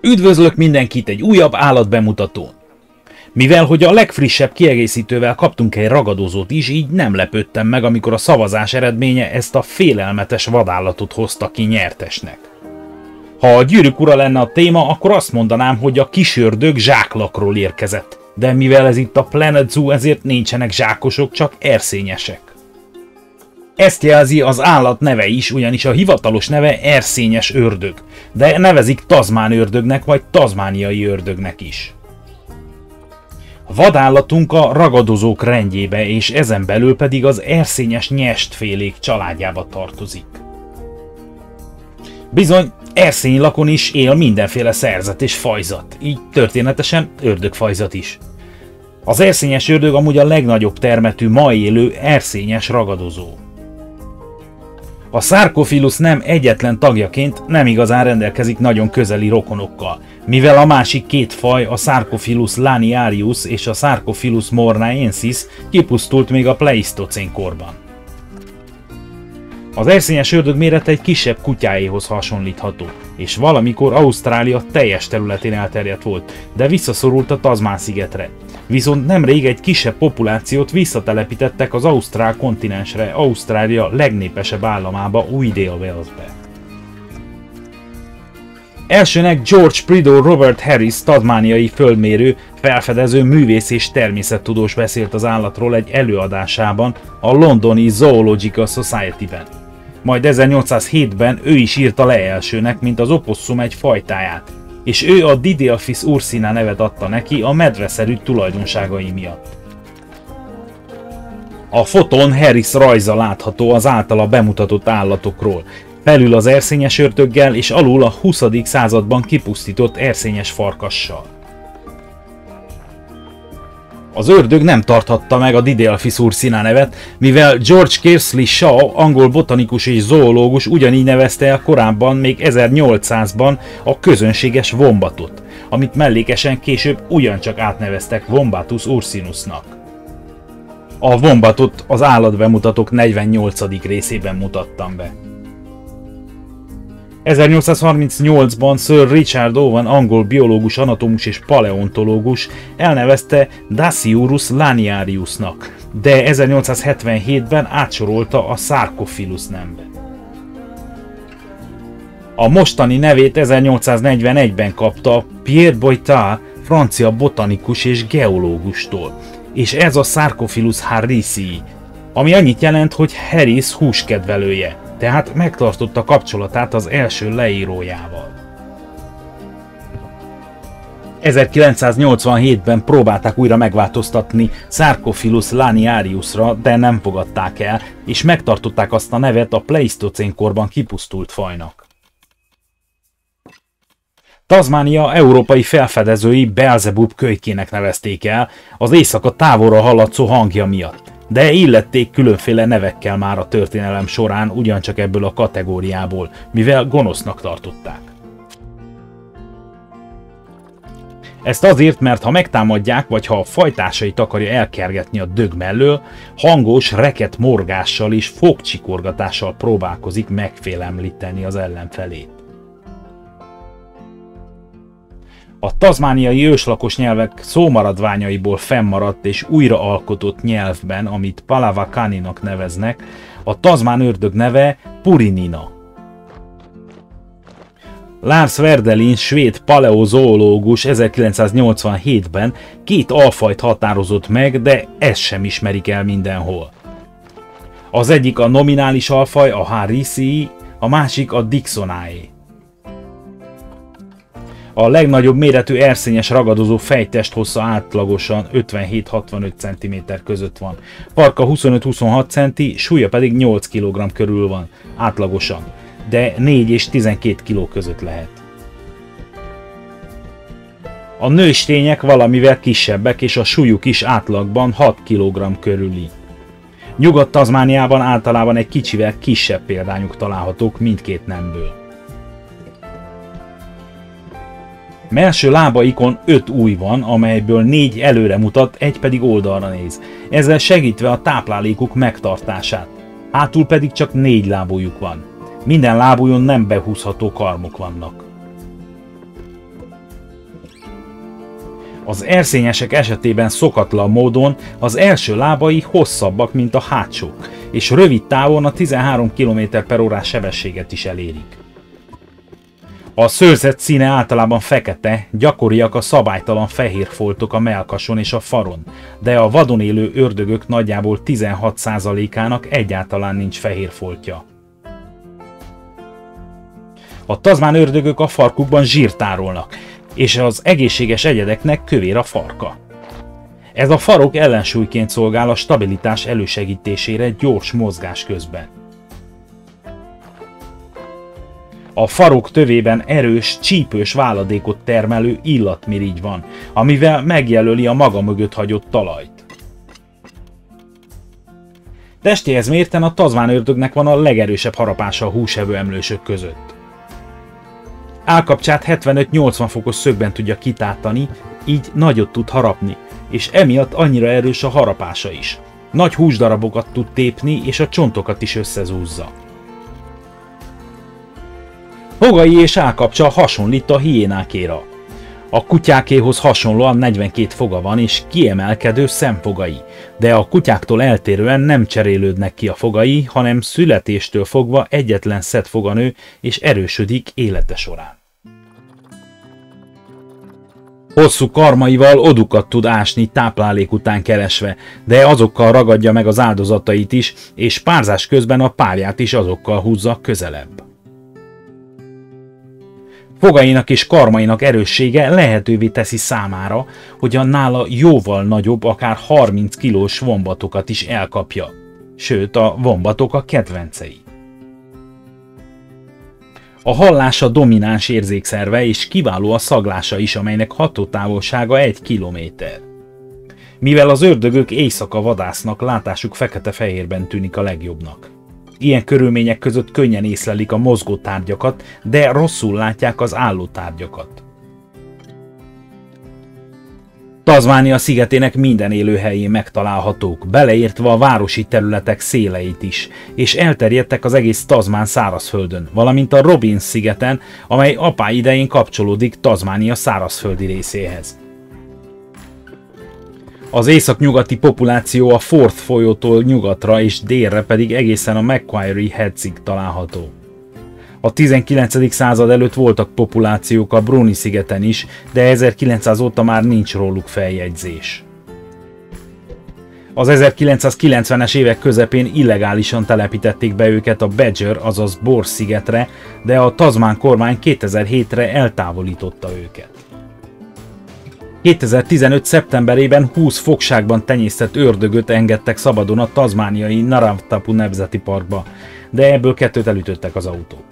Üdvözlök mindenkit egy újabb állatbemutatón! Mivel hogy a legfrissebb kiegészítővel kaptunk egy ragadozót is, így nem lepődtem meg, amikor a szavazás eredménye ezt a félelmetes vadállatot hozta ki nyertesnek. Ha a Gyűrűk ura lenne a téma, akkor azt mondanám, hogy a kisördög zsáklakról érkezett. De mivel ez itt a Planet Zoo, ezért nincsenek zsákosok, csak erszényesek. Ezt jelzi az állat neve is, ugyanis a hivatalos neve erszényes ördög, de nevezik tazmán ördögnek vagy tazmániai ördögnek is. A vadállatunk a ragadozók rendjébe, és ezen belül pedig az erszényes nyestfélék családjába tartozik. Bizony, erszénylakon is él mindenféle szerzet és fajzat, így történetesen ördögfajzat is. Az erszényes ördög amúgy a legnagyobb termetű ma élő erszényes ragadozó. A Sarcophilus nem egyetlen tagjaként nem igazán rendelkezik nagyon közeli rokonokkal, mivel a másik két faj, a Sarcophilus laniarius és a Sarcophilus mornaensis kipusztult még a pleisztocén korban. Az erszényes ördög mérete egy kisebb kutyáéhoz hasonlítható, és valamikor Ausztrália teljes területén elterjedt volt, de visszaszorult a Tasman-szigetre. Viszont nemrég egy kisebb populációt visszatelepítettek az ausztrál kontinensre, Ausztrália legnépesebb államába, Új-Dél-Walesbe. Elsőnek George Prideaux Robert Harris tasmániai földmérő, felfedező, művész és természettudós beszélt az állatról egy előadásában a londoni Zoological Society-ben. Majd 1807-ben ő is írta le elsőnek, mint az oposszum egy fajtáját, és ő a Didelphis ursina nevet adta neki a medreszerű tulajdonságai miatt. A fotón Harris rajza látható az általa bemutatott állatokról, felül az erszényes ördöggel és alul a 20. században kipusztított erszényes farkassal. Az ördög nem tarthatta meg a Didelphis ursina nevet, mivel George Kersley Shaw, angol botanikus és zoológus ugyanígy nevezte el korábban, még 1800-ban a közönséges wombatot, amit mellékesen később ugyancsak átneveztek Wombatus ursinusnak. A wombatot az állatbemutatók 48. részében mutattam be. 1838-ban Sir Richard Owen, angol biológus, anatómus és paleontológus elnevezte Dasyurus laniariusnak, de 1877-ben átsorolta a Sarcophilus nembe. A mostani nevét 1841-ben kapta Pierre Boitard, francia botanikus és geológustól, és ez a Sarcophilus harrisii, ami annyit jelent, hogy Harris húskedvelője, tehát megtartotta kapcsolatát az első leírójával. 1987-ben próbálták újra megváltoztatni Sarcophilus laniariusra, de nem fogadták el, és megtartották azt a nevet a pleisztocén korban kipusztult fajnak. Tasmania európai felfedezői Beelzebub kölykének nevezték el az éjszaka távolra hallatszó hangja miatt, de illették különféle nevekkel már a történelem során ugyancsak ebből a kategóriából, mivel gonosznak tartották. Ezt azért, mert ha megtámadják, vagy ha a fajtásait akarja elkergetni a dög mellől, hangos, reket morgással és fogcsikorgatással próbálkozik megfélemlíteni az ellenfelét. A tazmániai őslakos nyelvek szómaradványaiból fennmaradt és újraalkotott nyelvben, amit Palavakaninak neveznek, a tazmán ördög neve Purinina. Lars Werdelin, svéd paleozoológus 1987-ben két alfajt határozott meg, de ezt sem ismerik el mindenhol. Az egyik a nominális alfaj, a harrisii, a másik a dixonae. A legnagyobb méretű erszényes ragadozó fejtest hossza átlagosan 57-65 cm között van. Farka 25-26 cm, súlya pedig 8 kg körül van, átlagosan, de 4 és 12 kg között lehet. A nőstények valamivel kisebbek, és a súlyuk is átlagban 6 kg körüli. Nyugat-Tasmániában általában egy kicsivel kisebb példányuk találhatók mindkét nemből. Mellső lábaikon 5 ujj van, amelyből 4 előre mutat, egy pedig oldalra néz, ezzel segítve a táplálékuk megtartását. Hátul pedig csak 4 lábújuk van. Minden lábújon nem behúzható karmok vannak. Az erszényesek esetében szokatlan módon az első lábai hosszabbak, mint a hátsók, és rövid távon a 13 km/h sebességet is elérik. A szőrzet színe általában fekete, gyakoriak a szabálytalan fehér foltok a mellkason és a faron, de a vadon élő ördögök nagyjából 16%-ának egyáltalán nincs fehér foltja. A tazmán ördögök a farkukban zsírt tárolnak, és az egészséges egyedeknek kövér a farka. Ez a farok ellensúlyként szolgál a stabilitás elősegítésére gyors mozgás közben. A farok tövében erős, csípős váladékot termelő illatmirigy van, amivel megjelöli a maga mögött hagyott talajt. Testéhez mérten a tazmán ördögnek van a legerősebb harapása a húsevő emlősök között. Állkapcsát 75-80 fokos szögben tudja kitátani, így nagyot tud harapni, és emiatt annyira erős a harapása is. Nagy húsdarabokat tud tépni, és a csontokat is összezúzza. Fogai és állkapcsa hasonlít a hiénákéra. A kutyákéhoz hasonlóan 42 foga van és kiemelkedő szemfogai, de a kutyáktól eltérően nem cserélődnek ki a fogai, hanem születéstől fogva egyetlen szett foga nő és erősödik élete során. Hosszú karmaival odukat tud ásni táplálék után keresve, de azokkal ragadja meg az áldozatait is, és párzás közben a párját is azokkal húzza közelebb. Fogainak és karmainak erőssége lehetővé teszi számára, hogy a nála jóval nagyobb, akár 30 kilós vombatokat is elkapja. Sőt, a vombatok a kedvencei. A hallása domináns érzékszerve, és kiváló a szaglása is, amelynek hatótávolsága 1 kilométer. Mivel az ördögök éjszaka vadásznak, látásuk fekete-fehérben tűnik a legjobbnak. Ilyen körülmények között könnyen észlelik a mozgó tárgyakat, de rosszul látják az álló tárgyakat. Tasmánia szigetének minden élőhelyén megtalálhatók, beleértve a városi területek széleit is, és elterjedtek az egész Tasmán szárazföldön, valamint a Robins szigeten, amely apá idején kapcsolódik Tasmánia szárazföldi részéhez. Az északnyugati populáció a Forth folyótól nyugatra és délre pedig egészen a Macquarie Headsig található. A 19. század előtt voltak populációk a Bruny-szigeten is, de 1900 óta már nincs róluk feljegyzés. Az 1990-es évek közepén illegálisan telepítették be őket a Badger, azaz Bor szigetre, de a tazmán kormány 2007-re eltávolította őket. 2015. szeptemberében 20 fogságban tenyésztett ördögöt engedtek szabadon a tazmániai Naravtapu Nemzeti Parkba, de ebből 2 elütöttek az autók.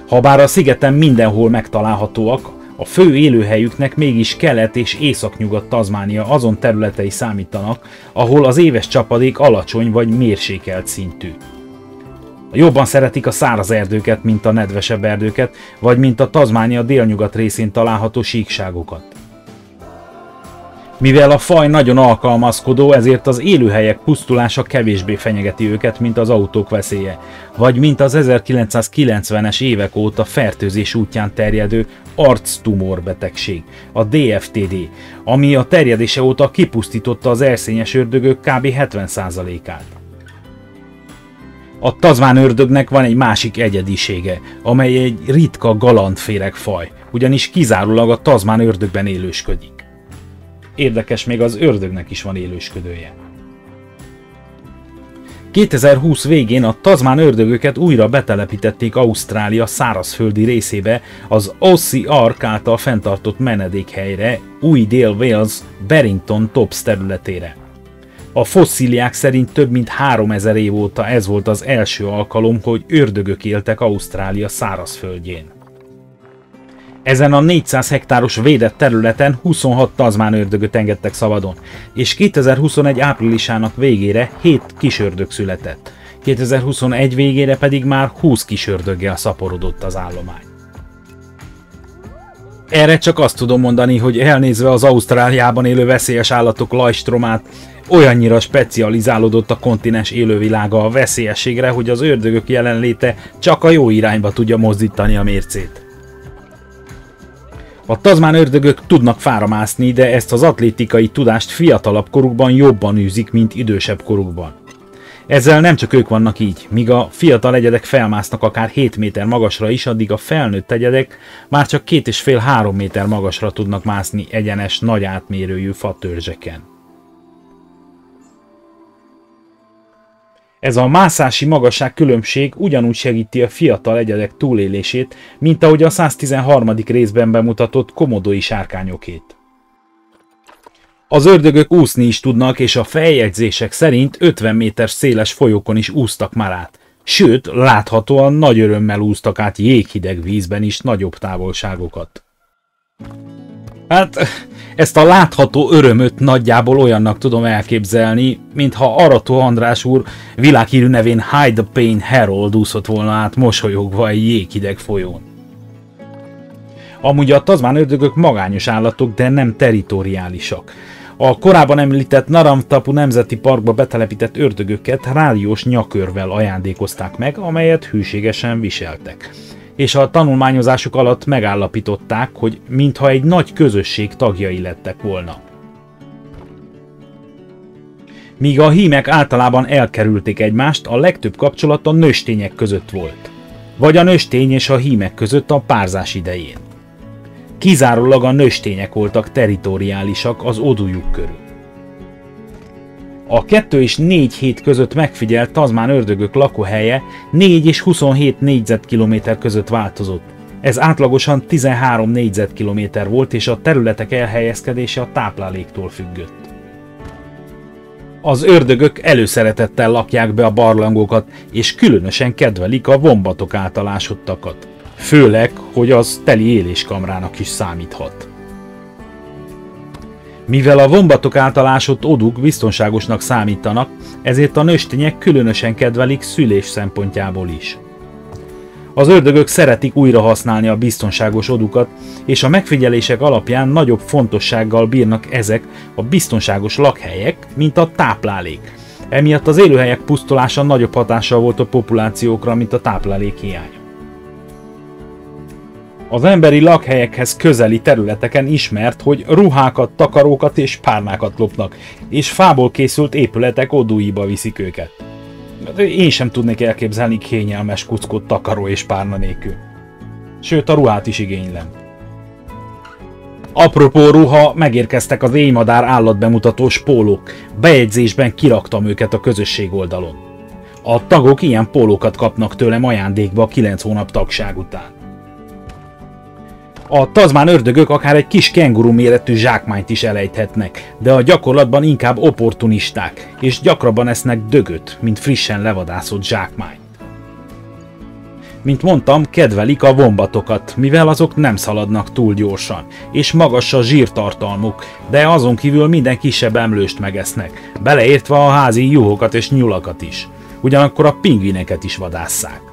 Habár a szigeten mindenhol megtalálhatóak, a fő élőhelyüknek mégis kelet és északnyugat Tasmánia azon területei számítanak, ahol az éves csapadék alacsony vagy mérsékelt szintű. Jobban szeretik a száraz erdőket, mint a nedvesebb erdőket, vagy mint a Tasmánia délnyugat részén található síkságokat. Mivel a faj nagyon alkalmazkodó, ezért az élőhelyek pusztulása kevésbé fenyegeti őket, mint az autók veszélye, vagy mint az 1990-es évek óta fertőzés útján terjedő arctumor betegség, a DFTD, ami a terjedése óta kipusztította az erszényes ördögök kb. 70%-át. A tazmán ördögnek van egy másik egyedisége, amely egy ritka galandféregfaj, ugyanis kizárólag a tazmán ördögben élősködik. Érdekes, még az ördögnek is van élősködője. 2020 végén a tazmán ördögöket újra betelepítették Ausztrália szárazföldi részébe, az Aussie Ark által fenntartott menedékhelyre, új Dél-Wales Barrington Tops területére. A fosszíliák szerint több mint 3000 év óta ez volt az első alkalom, hogy ördögök éltek Ausztrália szárazföldjén. Ezen a 400 hektáros védett területen 26 tazmán ördögöt engedtek szabadon, és 2021 áprilisának végére 7 kisördög született, 2021 végére pedig már 20 kisördöggel szaporodott az állomány. Erre csak azt tudom mondani, hogy elnézve az Ausztráliában élő veszélyes állatok lajstromát, olyannyira specializálódott a kontinens élővilága a veszélyességre, hogy az ördögök jelenléte csak a jó irányba tudja mozdítani a mércét. A tazmán ördögök tudnak fára mászni, de ezt az atlétikai tudást fiatalabb korukban jobban űzik, mint idősebb korukban. Ezzel nem csak ők vannak így, míg a fiatal egyedek felmásznak akár 7 méter magasra is, addig a felnőtt egyedek már csak 2,5-3 méter magasra tudnak mászni egyenes, nagy átmérőjű fatörzseken. Ez a mászási magasság különbség ugyanúgy segíti a fiatal egyedek túlélését, mint ahogy a 113. részben bemutatott komodói sárkányokét. Az ördögök úszni is tudnak, és a feljegyzések szerint 50 méter széles folyókon is úsztak már át. Sőt, láthatóan nagy örömmel úsztak át jéghideg vízben is nagyobb távolságokat. Hát, ezt a látható örömöt nagyjából olyannak tudom elképzelni, mintha Arató András úr világhírű nevén Hide the Pain Harold úszott volna át mosolyogva egy jéghideg folyón. Amúgy a tazmán ördögök magányos állatok, de nem territoriálisak. A korábban említett Naramtapu Nemzeti Parkba betelepített ördögöket rádiós nyakörvvel ajándékozták meg, amelyet hűségesen viseltek. És a tanulmányozásuk alatt megállapították, hogy mintha egy nagy közösség tagjai lettek volna. Míg a hímek általában elkerülték egymást, a legtöbb kapcsolat a nőstények között volt. Vagy a nőstény és a hímek között a párzás idején. Kizárólag a nőstények voltak territoriálisak az odujuk körül. A 2 és 4 hét között megfigyelt tazmán ördögök lakóhelye 4 és 27 négyzetkilométer között változott. Ez átlagosan 13 négyzetkilométer volt, és a területek elhelyezkedése a tápláléktól függött. Az ördögök előszeretettel lakják be a barlangokat, és különösen kedvelik a vombatok által ásottakat. Főleg, hogy az teli éléskamrának is számíthat. Mivel a vombatok által ásott odúk biztonságosnak számítanak, ezért a nőstények különösen kedvelik szülés szempontjából is. Az ördögök szeretik újra használni a biztonságos odukat, és a megfigyelések alapján nagyobb fontossággal bírnak ezek a biztonságos lakhelyek, mint a táplálék. Emiatt az élőhelyek pusztulása nagyobb hatással volt a populációkra, mint a táplálék hiánya. Az emberi lakhelyekhez közeli területeken ismert, hogy ruhákat, takarókat és párnákat lopnak, és fából készült épületek odúiba viszik őket. Én sem tudnék elképzelni kényelmes kuckót takaró és párna nélkül. Sőt, a ruhát is igénylem. Apropó ruha, megérkeztek az éjmadár állatbemutatós pólók. Bejegyzésben kiraktam őket a közösség oldalon. A tagok ilyen pólókat kapnak tőlem ajándékba 9 hónap tagság után. A tazmán ördögök akár egy kis kenguru méretű zsákmányt is elejthetnek, de a gyakorlatban inkább opportunisták, és gyakrabban esznek dögöt, mint frissen levadászott zsákmányt. Mint mondtam, kedvelik a vombatokat, mivel azok nem szaladnak túl gyorsan, és magas a zsírtartalmuk, de azon kívül minden kisebb emlőst megesznek, beleértve a házi juhokat és nyulakat is. Ugyanakkor a pingvineket is vadásszák.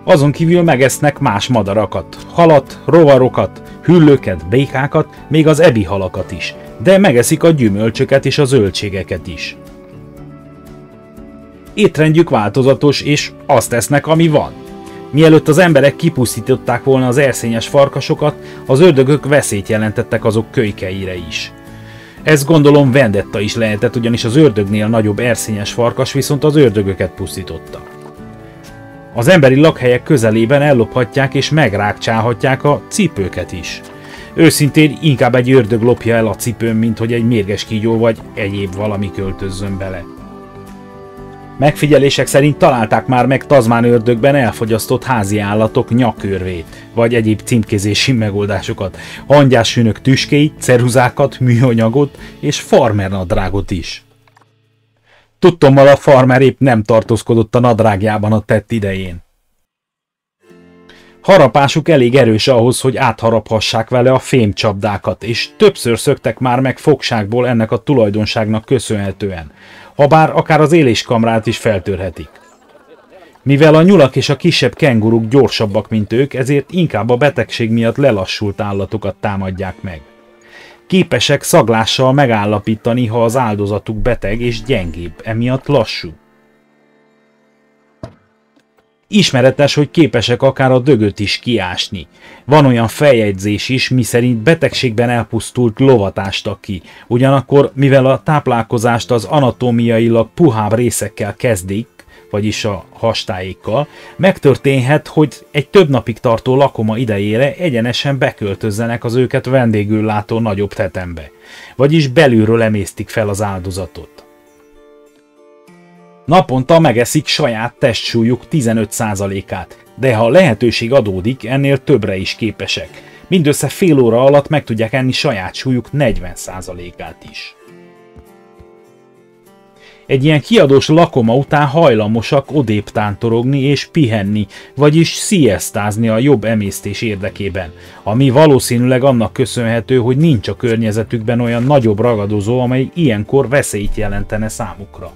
Azon kívül megesznek más madarakat, halat, rovarokat, hüllőket, békákat, még az ebihalakat is, de megeszik a gyümölcsöket és a zöldségeket is. Étrendjük változatos, és azt esznek, ami van. Mielőtt az emberek kipusztították volna az erszényes farkasokat, az ördögök veszélyt jelentettek azok kölykeire is. Ez gondolom vendetta is lehetett, ugyanis az ördögnél nagyobb erszényes farkas viszont az ördögöket pusztította. Az emberi lakhelyek közelében ellophatják és megrákcsálhatják a cipőket is. Őszintén inkább egy ördög lopja el a cipőm, mint hogy egy mérges kígyó vagy egyéb valami költözzön bele. Megfigyelések szerint találták már meg tazmán ördögben elfogyasztott házi állatok nyakörvét, vagy egyéb címkézési megoldásokat, hangyássűnök tüskéit, ceruzákat, műanyagot és farmernadrágot is. Tudtommal a farmer épp nem tartózkodott a nadrágjában a tett idején. Harapásuk elég erős ahhoz, hogy átharaphassák vele a fémcsapdákat, és többször szöktek már meg fogságból ennek a tulajdonságnak köszönhetően, habár akár az éléskamrát is feltörhetik. Mivel a nyulak és a kisebb kenguruk gyorsabbak, mint ők, ezért inkább a betegség miatt lelassult állatokat támadják meg. Képesek szaglással megállapítani, ha az áldozatuk beteg és gyengébb, emiatt lassú. Ismeretes, hogy képesek akár a dögöt is kiásni. Van olyan feljegyzés is, miszerint betegségben elpusztult lovat ástak ki. Ugyanakkor, mivel a táplálkozást az anatómiailag puhább részekkel kezdik, vagyis a hastáikkal, megtörténhet, hogy egy több napig tartó lakoma idejére egyenesen beköltözzenek az őket vendégül látó nagyobb tetembe, vagyis belülről emésztik fel az áldozatot. Naponta megeszik saját testsúlyuk 15%-át, de ha lehetőség adódik, ennél többre is képesek. Mindössze fél óra alatt meg tudják enni saját súlyuk 40%-át is. Egy ilyen kiadós lakoma után hajlamosak odébb tántorogni és pihenni, vagyis sziesztázni a jobb emésztés érdekében, ami valószínűleg annak köszönhető, hogy nincs a környezetükben olyan nagyobb ragadozó, amely ilyenkor veszélyt jelentene számukra.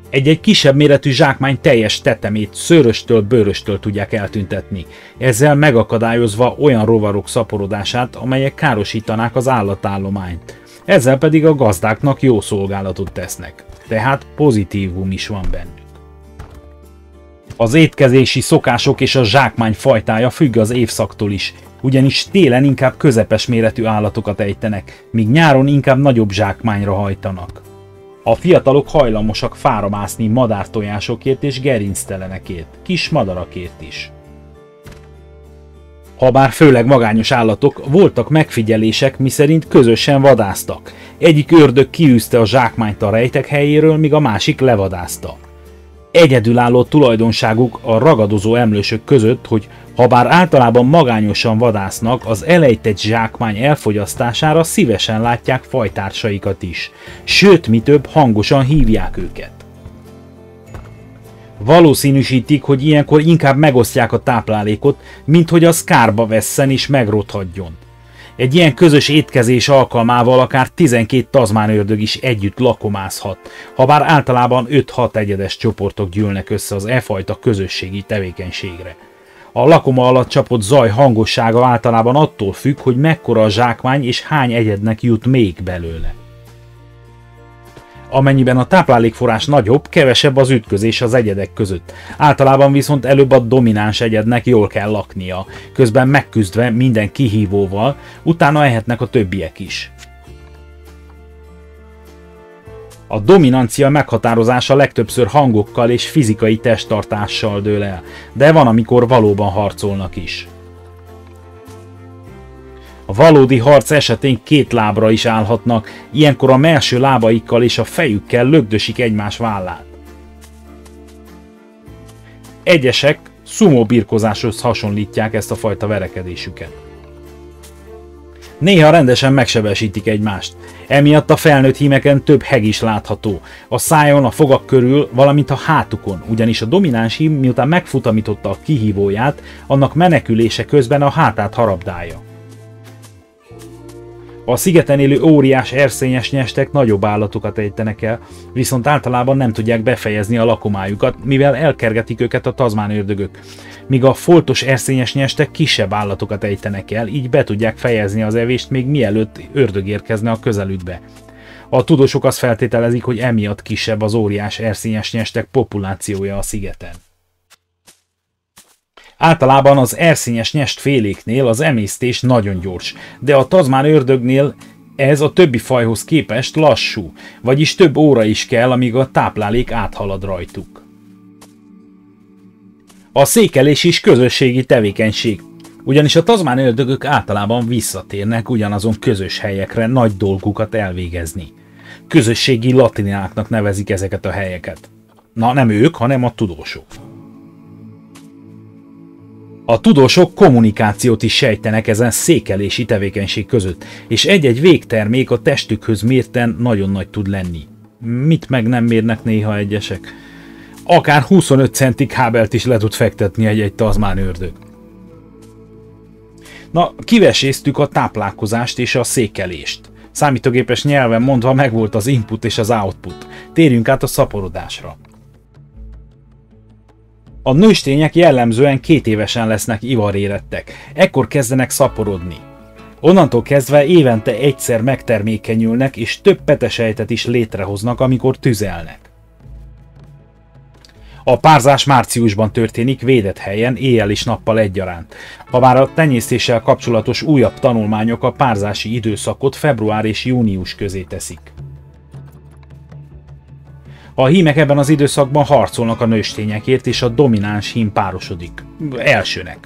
Egy-egy kisebb méretű zsákmány teljes tetemét szőröstől, bőröstől tudják eltüntetni, ezzel megakadályozva olyan rovarok szaporodását, amelyek károsítanák az állatállományt. Ezzel pedig a gazdáknak jó szolgálatot tesznek, tehát pozitívum is van bennük. Az étkezési szokások és a zsákmány fajtája függ az évszaktól is, ugyanis télen inkább közepes méretű állatokat ejtenek, míg nyáron inkább nagyobb zsákmányra hajtanak. A fiatalok hajlamosak fára mászni madártojásokért és gerinctelenekért, kis madarakért is. Habár főleg magányos állatok, voltak megfigyelések, miszerint közösen vadásztak. Egyik ördög kiűzte a zsákmányt a rejtek helyéről, míg a másik levadászta. Egyedülálló tulajdonságuk a ragadozó emlősök között, hogy habár általában magányosan vadásznak, az elejtett zsákmány elfogyasztására szívesen látják fajtársaikat is, sőt, mi több, hangosan hívják őket. Valószínűsítik, hogy ilyenkor inkább megosztják a táplálékot, mint hogy az kárba vesszen és megrothadjon. Egy ilyen közös étkezés alkalmával akár 12 tazmán ördög is együtt lakomázhat, habár általában 5-6 egyedes csoportok gyűlnek össze az e fajta közösségi tevékenységre. A lakoma alatt csapott zaj hangossága általában attól függ, hogy mekkora a zsákmány és hány egyednek jut még belőle. Amennyiben a táplálékforrás nagyobb, kevesebb az ütközés az egyedek között. Általában viszont előbb a domináns egyednek jól kell laknia, közben megküzdve minden kihívóval, utána ehetnek a többiek is. A dominancia meghatározása legtöbbször hangokkal és fizikai testtartással dől el, de van, amikor valóban harcolnak is. A valódi harc esetén két lábra is állhatnak, ilyenkor a mellső lábaikkal és a fejükkel lögdösik egymás vállát. Egyesek szumó birkozáshoz hasonlítják ezt a fajta verekedésüket. Néha rendesen megsebesítik egymást, emiatt a felnőtt hímeken több heg is látható, a szájon, a fogak körül, valamint a hátukon, ugyanis a domináns hím miután megfutamította a kihívóját, annak menekülése közben a hátát harabdálja. A szigeten élő óriás erszényes nyestek nagyobb állatokat ejtenek el, viszont általában nem tudják befejezni a lakomájukat, mivel elkergetik őket a tazmán ördögök, míg a foltos erszényes nyestek kisebb állatokat ejtenek el, így be tudják fejezni az evést még mielőtt ördög érkezne a közelükbe. A tudósok azt feltételezik, hogy emiatt kisebb az óriás erszényes nyestek populációja a szigeten. Általában az erszényes nyestféléknél az emésztés nagyon gyors, de a tazmán ördögnél ez a többi fajhoz képest lassú, vagyis több óra is kell, amíg a táplálék áthalad rajtuk. A székelés is közösségi tevékenység, ugyanis a tazmán ördögök általában visszatérnek ugyanazon közös helyekre nagy dolgukat elvégezni. Közösségi latináknak nevezik ezeket a helyeket. Na, nem ők, hanem a tudósok. A tudósok kommunikációt is sejtenek ezen székelési tevékenység között, és egy-egy végtermék a testükhöz mérten nagyon nagy tud lenni. Mit meg nem mérnek néha egyesek? Akár 25 centi kábelt is le tud fektetni egy-egy tazmán ördög. Na, kiveséztük a táplálkozást és a székelést. Számítógépes nyelven mondva megvolt az input és az output. Térjünk át a szaporodásra. A nőstények jellemzően 2 évesen lesznek ivarérettek, ekkor kezdenek szaporodni. Onnantól kezdve évente egyszer megtermékenyülnek és több petesejtet is létrehoznak, amikor tüzelnek. A párzás márciusban történik, védett helyen, éjjel és nappal egyaránt. Habár a tenyésztéssel kapcsolatos újabb tanulmányok a párzási időszakot február és június közé teszik. A hímek ebben az időszakban harcolnak a nőstényekért, és a domináns hím párosodik. Elsőnek.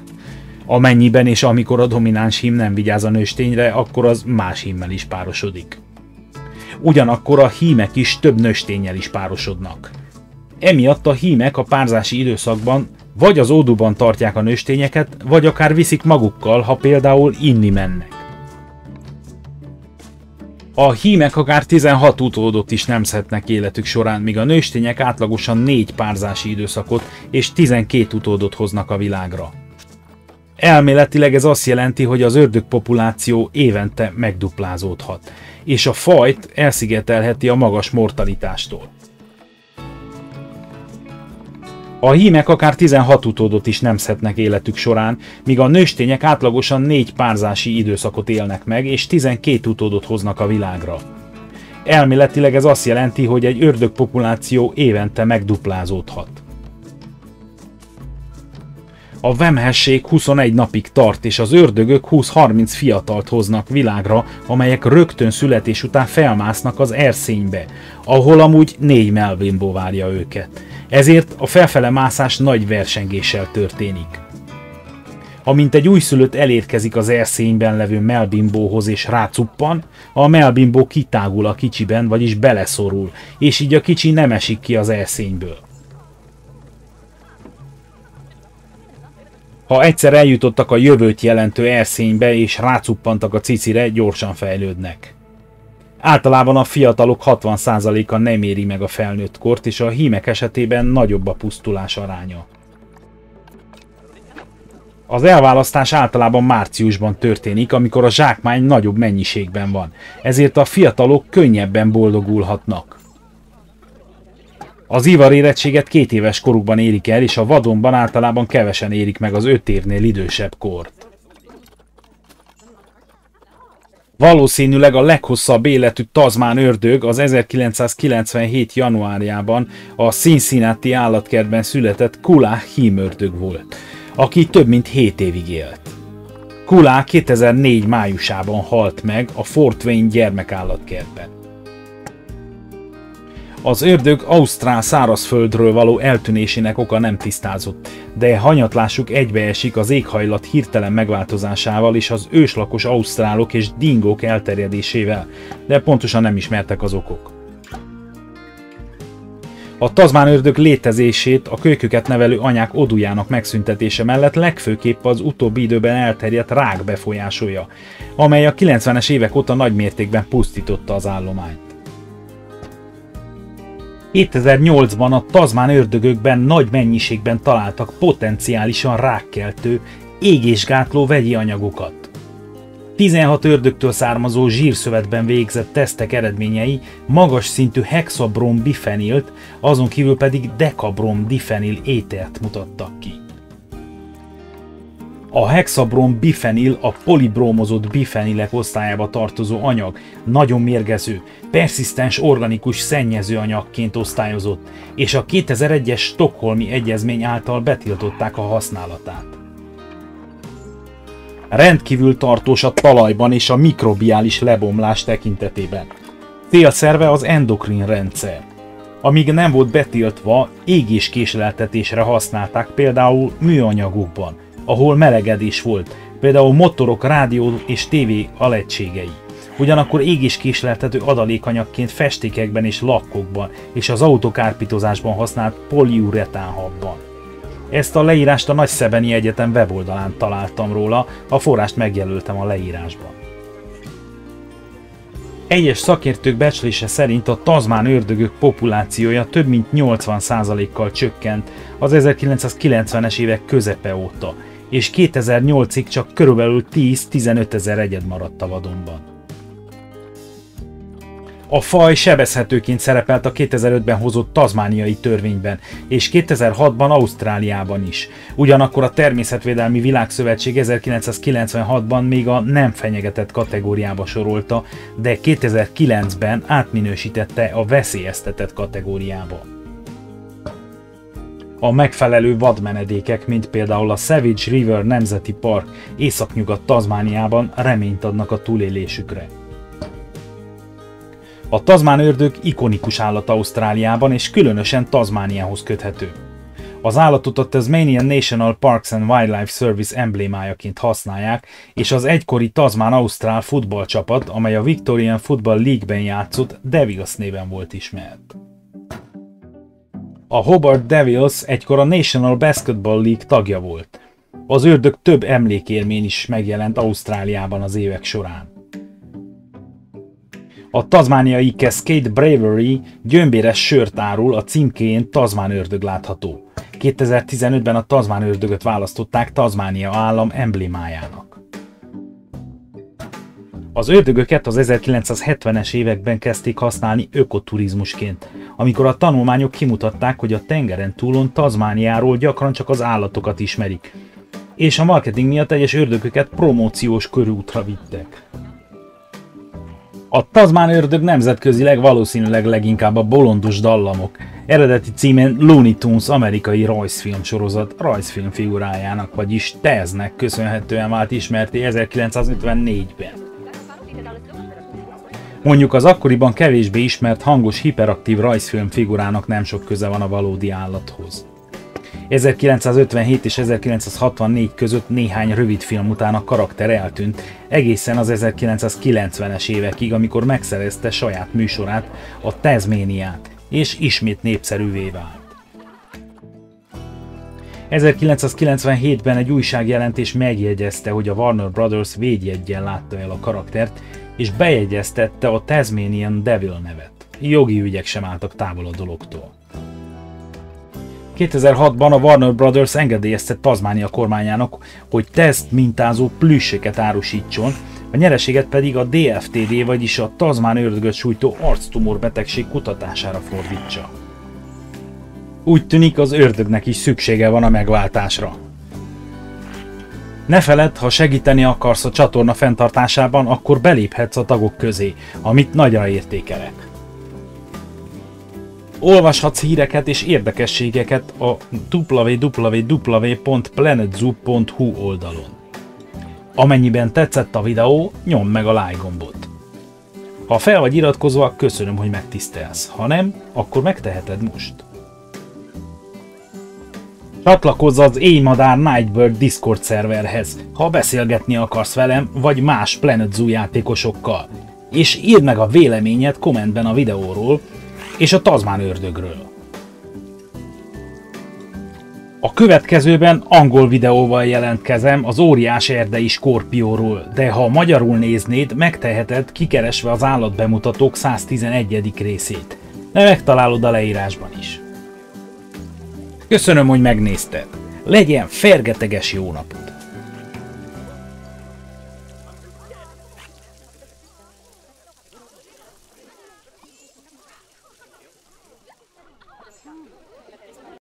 Amennyiben és amikor a domináns hím nem vigyáz a nőstényre, akkor az más hímmel is párosodik. Ugyanakkor a hímek is több nősténnyel is párosodnak. Emiatt a hímek a párzási időszakban vagy az óduban tartják a nőstényeket, vagy akár viszik magukkal, ha például inni mennek. A hímek akár 16 utódot is nemzhetnek életük során, míg a nőstények átlagosan 4 párzási időszakot és 12 utódot hoznak a világra. Elméletileg ez azt jelenti, hogy az ördög populáció évente megduplázódhat, és a fajt elszigetelheti a magas mortalitástól. A hímek akár 16 utódot is nemzhetnek életük során, míg a nőstények átlagosan 4 párzási időszakot élnek meg, és 12 utódot hoznak a világra. Elméletileg ez azt jelenti, hogy egy ördög populáció évente megduplázódhat. A vemhesség 21 napig tart, és az ördögök 20-30 fiatalt hoznak világra, amelyek rögtön születés után felmásznak az erszénybe, ahol amúgy 4 mellbimbó várja őket. Ezért a felfele mászás nagy versengéssel történik. Amint egy újszülött elérkezik az erszényben levő mellbimbóhoz és rácuppan, a mellbimbó kitágul a kicsiben, vagyis beleszorul, és így a kicsi nem esik ki az erszényből. Ha egyszer eljutottak a jövőt jelentő erszénybe és rácuppantak a cicire, gyorsan fejlődnek. Általában a fiatalok 60%-a nem éri meg a felnőtt kort, és a hímek esetében nagyobb a pusztulás aránya. Az elválasztás általában márciusban történik, amikor a zsákmány nagyobb mennyiségben van, ezért a fiatalok könnyebben boldogulhatnak. Az ivarérettséget 2 éves korukban érik el, és a vadonban általában kevesen érik meg az 5 évnél idősebb kort. Valószínűleg a leghosszabb életű tazmán ördög az 1997. januárjában a Cincinnati állatkertben született Kula hímördög volt, aki több mint 7 évig élt. Kula 2004. májusában halt meg a Fort Wayne gyermekállatkertben. Az ördög ausztrál szárazföldről való eltűnésének oka nem tisztázott, de hanyatlásuk egybeesik az éghajlat hirtelen megváltozásával és az őslakos ausztrálok és dingók elterjedésével, de pontosan nem ismertek az okok. A tazmán ördög létezését a kölyköket nevelő anyák odujának megszüntetése mellett legfőképp az utóbbi időben elterjedt rák befolyásolja, amely a 90-es évek óta nagymértékben pusztította az állományt. 2008-ban a tazmán ördögökben nagy mennyiségben találtak potenciálisan rákkeltő, égésgátló vegyi anyagokat. 16 ördögtől származó zsírszövetben végzett tesztek eredményei magas szintű hexabrom-bifenilt, azon kívül pedig dekabrom-difenil étert mutattak ki. A hexabrom-bifenil a polibrómozott bifenilek osztályába tartozó anyag, nagyon mérgező, perszisztens organikus szennyező anyagként osztályozott, és a 2001-es Stockholmi Egyezmény által betiltották a használatát. Rendkívül tartós a talajban és a mikrobiális lebomlás tekintetében. Célszerve az endokrin rendszer. Amíg nem volt betiltva, égéskésleltetésre használták például műanyagokban, ahol melegedés volt, például motorok, rádió és tévé alegységei. Ugyanakkor égéskésleltető adalékanyagként festékekben és lakkokban és az autókárpitozásban használt poliuretánhabban. Ezt a leírást a Nagyszebeni Egyetem weboldalán találtam róla, a forrást megjelöltem a leírásban. Egyes szakértők becslése szerint a tazmán ördögök populációja több mint 80%-kal csökkent az 1990-es évek közepe óta, és 2008-ig csak körülbelül 10-15 ezer egyed maradt a vadonban. A faj sebezhetőként szerepelt a 2005-ben hozott tazmániai törvényben, és 2006-ban Ausztráliában is. Ugyanakkor a Természetvédelmi Világszövetség 1996-ban még a nem fenyegetett kategóriába sorolta, de 2009-ben átminősítette a veszélyeztetett kategóriába. A megfelelő vadmenedékek, mint például a Savage River Nemzeti Park északnyugat Tasmániában reményt adnak a túlélésükre. A tazmán ördög ikonikus állat Ausztráliában és különösen Tasmániához köthető. Az állatot a Tasmanian National Parks and Wildlife Service emblémájaként használják, és az egykori Tasmán-ausztrál futballcsapat, amely a Victorian Football League-ben játszott, Devils néven volt ismert. A Hobart Devils egykor a National Basketball League tagja volt. Az ördög több emlékélmény is megjelent Ausztráliában az évek során. A tasmániai Cascade Brewery gyömbéres sört árul, a címkéjén Tasmán ördög látható. 2015-ben a Tasmán ördögöt választották Tasmánia állam emblémájának. Az ördögöket az 1970-es években kezdték használni ökoturizmusként, amikor a tanulmányok kimutatták, hogy a tengeren túlon Tasmániáról gyakran csak az állatokat ismerik, és a marketing miatt egyes ördögöket promóciós körútra vittek. A Tasmán ördög nemzetközileg valószínűleg leginkább a Bolondos dallamok, eredeti címén Looney Tunes amerikai rajzfilm sorozat rajzfilm figurájának, vagyis Taznek köszönhetően vált ismerté 1954-ben. Mondjuk az akkoriban kevésbé ismert hangos hiperaktív rajzfilm figurának nem sok köze van a valódi állathoz. 1957 és 1964 között néhány rövidfilm után a karakter eltűnt, egészen az 1990-es évekig, amikor megszerezte saját műsorát, a Tasmaniát, és ismét népszerűvé vált. 1997-ben egy újságjelentés megjegyezte, hogy a Warner Brothers védjeggyel látta el a karaktert, és bejegyeztette a Tasmanian Devil nevet. Jogi ügyek sem álltak távol a dologtól. 2006-ban a Warner Brothers engedélyezte Tasmania kormányának, hogy teszt mintázó plüsseket árusítson, a nyereséget pedig a DFTD, vagyis a Tasmán ördögöt sújtó arctumor betegség kutatására fordítsa. Úgy tűnik, az ördögnek is szüksége van a megváltásra. Ne feledd, ha segíteni akarsz a csatorna fenntartásában, akkor beléphetsz a tagok közé, amit nagyra értékelek. Olvashatsz híreket és érdekességeket a www.planetzoo.hu oldalon. Amennyiben tetszett a videó, nyomd meg a like gombot. Ha fel vagy iratkozva, köszönöm, hogy megtisztelsz. Ha nem, akkor megteheted most. Csatlakozz az Éjmadár Nightbird Discord szerverhez, ha beszélgetni akarsz velem, vagy más Planet Zoo játékosokkal. És írd meg a véleményed kommentben a videóról, és a Tasmán ördögről. A következőben angol videóval jelentkezem az óriás erdei skorpióról, de ha magyarul néznéd, megteheted kikeresve az állatbemutatók 111. részét. De megtalálod a leírásban is. Köszönöm, hogy megnézted. Legyen fergeteges jó napot!